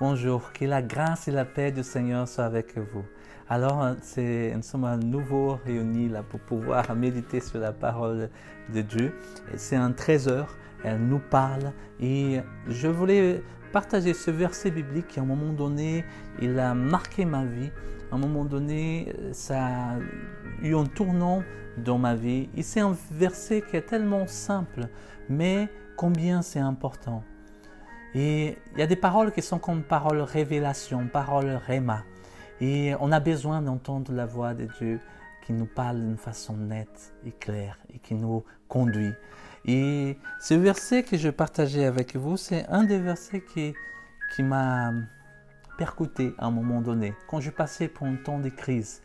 Bonjour, que la grâce et la paix du Seigneur soient avec vous. Alors, nous sommes à nouveau réunis là pour pouvoir méditer sur la parole de Dieu. C'est un trésor, elle nous parle et je voulais partager ce verset biblique qui à un moment donné, il a marqué ma vie. À un moment donné, ça a eu un tournant dans ma vie. Et c'est un verset qui est tellement simple, mais combien c'est important. Et il y a des paroles qui sont comme paroles révélation, paroles réma. Et on a besoin d'entendre la voix de Dieu qui nous parle d'une façon nette et claire et qui nous conduit. Et ce verset que je partageais avec vous, c'est un des versets qui m'a percuté à un moment donné, quand je passais pour un temps de crise.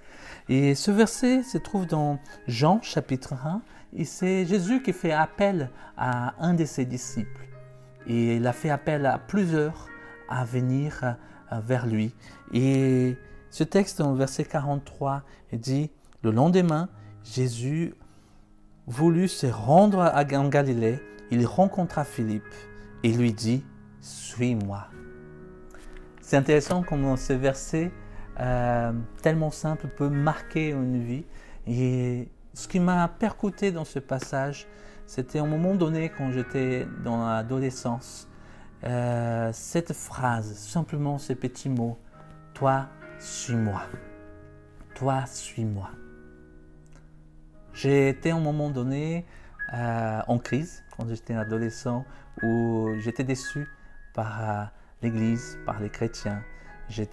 Et ce verset se trouve dans Jean chapitre 1, et c'est Jésus qui fait appel à un de ses disciples. Et il a fait appel à plusieurs à venir vers lui. Et ce texte, dans le verset 43, il dit « Le lendemain, Jésus voulut se rendre en Galilée. Il rencontra Philippe et lui dit « Suis-moi ». C'est intéressant comment ce verset, tellement simple, peut marquer une vie. Et ce qui m'a percuté dans ce passage, c'était à un moment donné, quand j'étais dans l'adolescence, cette phrase, simplement ces petits mots, « Toi, suis-moi. Toi, suis-moi. » J'ai été à un moment donné en crise, quand j'étais adolescent, où j'étais déçu par l'Église, par les chrétiens. J'ai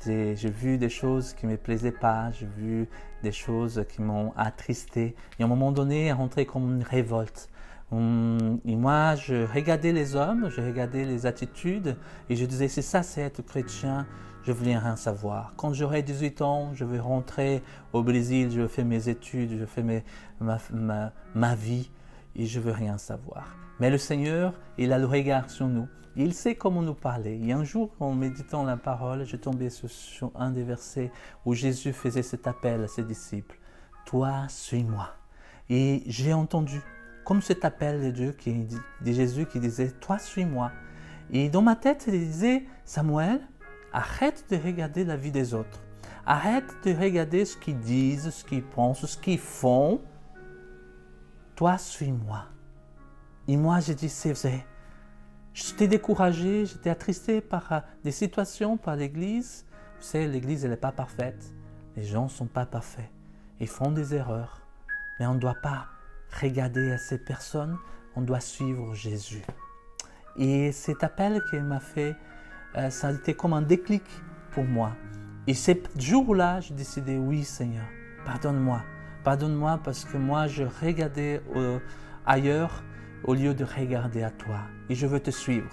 vu des choses qui ne me plaisaient pas, j'ai vu des choses qui m'ont attristé. Et à un moment donné, rentré comme une révolte. Et moi, je regardais les hommes, je regardais les attitudes et je disais, c'est ça, c'est être chrétien, je ne voulais rien savoir. Quand j'aurai 18 ans, je vais rentrer au Brésil, je fais mes études, je fais ma vie et je ne veux rien savoir. Mais le Seigneur, il a le regard sur nous. Il sait comment nous parler. Et un jour, en méditant la parole, je tombais sur un des versets où Jésus faisait cet appel à ses disciples. « Toi, suis-moi. » Et j'ai entendu comme cet appel de Dieu, de Jésus qui disait « Toi, suis-moi ». Et dans ma tête, il disait « Samuel, arrête de regarder la vie des autres. Arrête de regarder ce qu'ils disent, ce qu'ils pensent, ce qu'ils font. Toi, suis-moi. » Et moi, j'ai dit « C'est vrai. » J'étais découragé, j'étais attristé par des situations, par l'Église. Vous savez, l'Église, elle n'est pas parfaite. Les gens ne sont pas parfaits. Ils font des erreurs. Mais on ne doit pas regarder à ces personnes, on doit suivre Jésus. Et cet appel qu'il m'a fait, ça a été comme un déclic pour moi. Et ce jour-là, j'ai décidé, oui Seigneur, pardonne-moi. Pardonne-moi parce que moi, je regardais ailleurs au lieu de regarder à toi. Et je veux te suivre.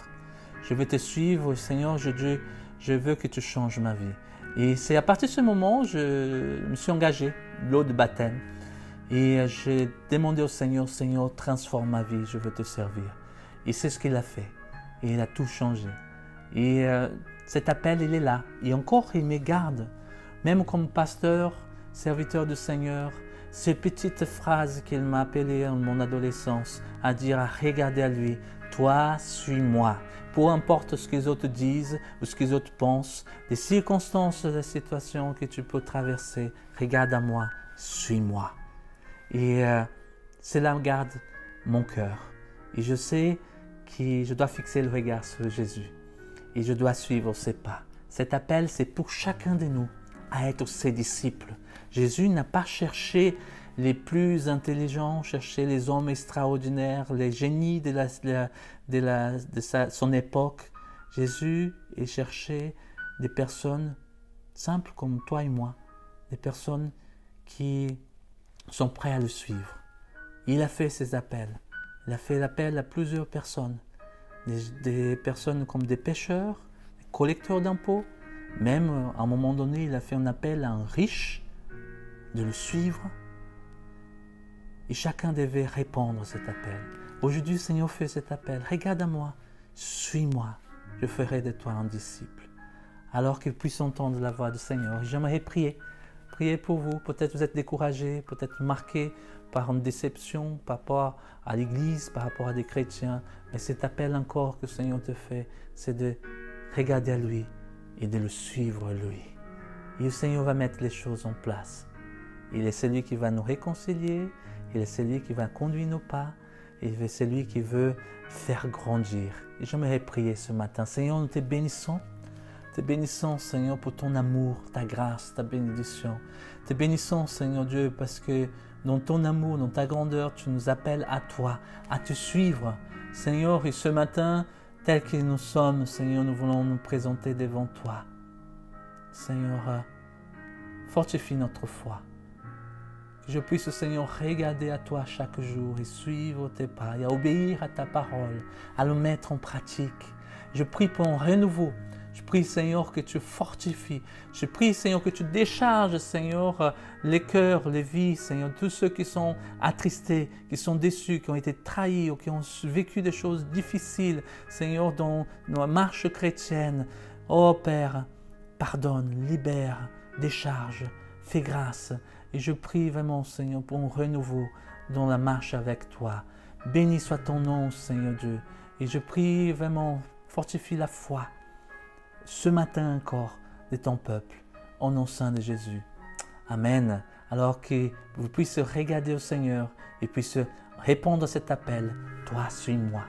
Je veux te suivre, Seigneur, je veux que tu changes ma vie. Et c'est à partir de ce moment, je me suis engagé, l'eau de baptême. Et j'ai demandé au Seigneur, Seigneur, transforme ma vie, je veux te servir. Et c'est ce qu'il a fait. Et il a tout changé. Et cet appel, il est là. Et encore, il me garde. Même comme pasteur, serviteur du Seigneur, ces petites phrases qu'il m'a appelées en mon adolescence, à dire, à regarder à lui, toi, suis-moi. Peu importe ce que les autres disent ou ce que les autres pensent, les circonstances, les situations que tu peux traverser, regarde à moi, suis-moi. Et cela garde mon cœur. Et je sais que je dois fixer le regard sur Jésus. Et je dois suivre ses pas. Cet appel, c'est pour chacun de nous à être ses disciples. Jésus n'a pas cherché les plus intelligents, cherché les hommes extraordinaires, les génies de son époque. Jésus a cherché des personnes simples comme toi et moi, des personnes qui sont prêts à le suivre. Il a fait ses appels. Il a fait l'appel à plusieurs personnes. Des personnes comme des pêcheurs, des collecteurs d'impôts. Même à un moment donné, il a fait un appel à un riche de le suivre. Et chacun devait répondre à cet appel. Aujourd'hui, le Seigneur fait cet appel. Regarde à moi, suis-moi, je ferai de toi un disciple. Alors qu'il puisse entendre la voix du Seigneur. J'aimerais prier. Priez pour vous, peut-être vous êtes découragé, peut-être marqué par une déception par rapport à l'Église, par rapport à des chrétiens. Mais cet appel encore que le Seigneur te fait, c'est de regarder à lui et de le suivre lui. Et le Seigneur va mettre les choses en place. Il est celui qui va nous réconcilier, il est celui qui va conduire nos pas, il est celui qui veut faire grandir. Et j'aimerais prier ce matin. Seigneur, nous te bénissons. Te bénissons, Seigneur, pour ton amour, ta grâce, ta bénédiction. Te bénissons, Seigneur Dieu, parce que dans ton amour, dans ta grandeur, tu nous appelles à toi, à te suivre. Seigneur, et ce matin, tel que nous sommes, Seigneur, nous voulons nous présenter devant toi. Seigneur, fortifie notre foi. Que je puisse, Seigneur, regarder à toi chaque jour et suivre tes pas, et à obéir à ta parole, à le mettre en pratique. Je prie pour un renouveau. Je prie, Seigneur, que tu fortifies. Je prie, Seigneur, que tu décharges, Seigneur, les cœurs, les vies, Seigneur, tous ceux qui sont attristés, qui sont déçus, qui ont été trahis ou qui ont vécu des choses difficiles, Seigneur, dans nos marches chrétiennes. Oh Père, pardonne, libère, décharge, fais grâce. Et je prie vraiment, Seigneur, pour un renouveau dans la marche avec toi. Béni soit ton nom, Seigneur Dieu. Et je prie vraiment, fortifie la foi. Ce matin encore de ton peuple, au nom saint de Jésus. Amen. Alors que vous puissiez regarder au Seigneur et puissiez répondre à cet appel, toi, suis-moi.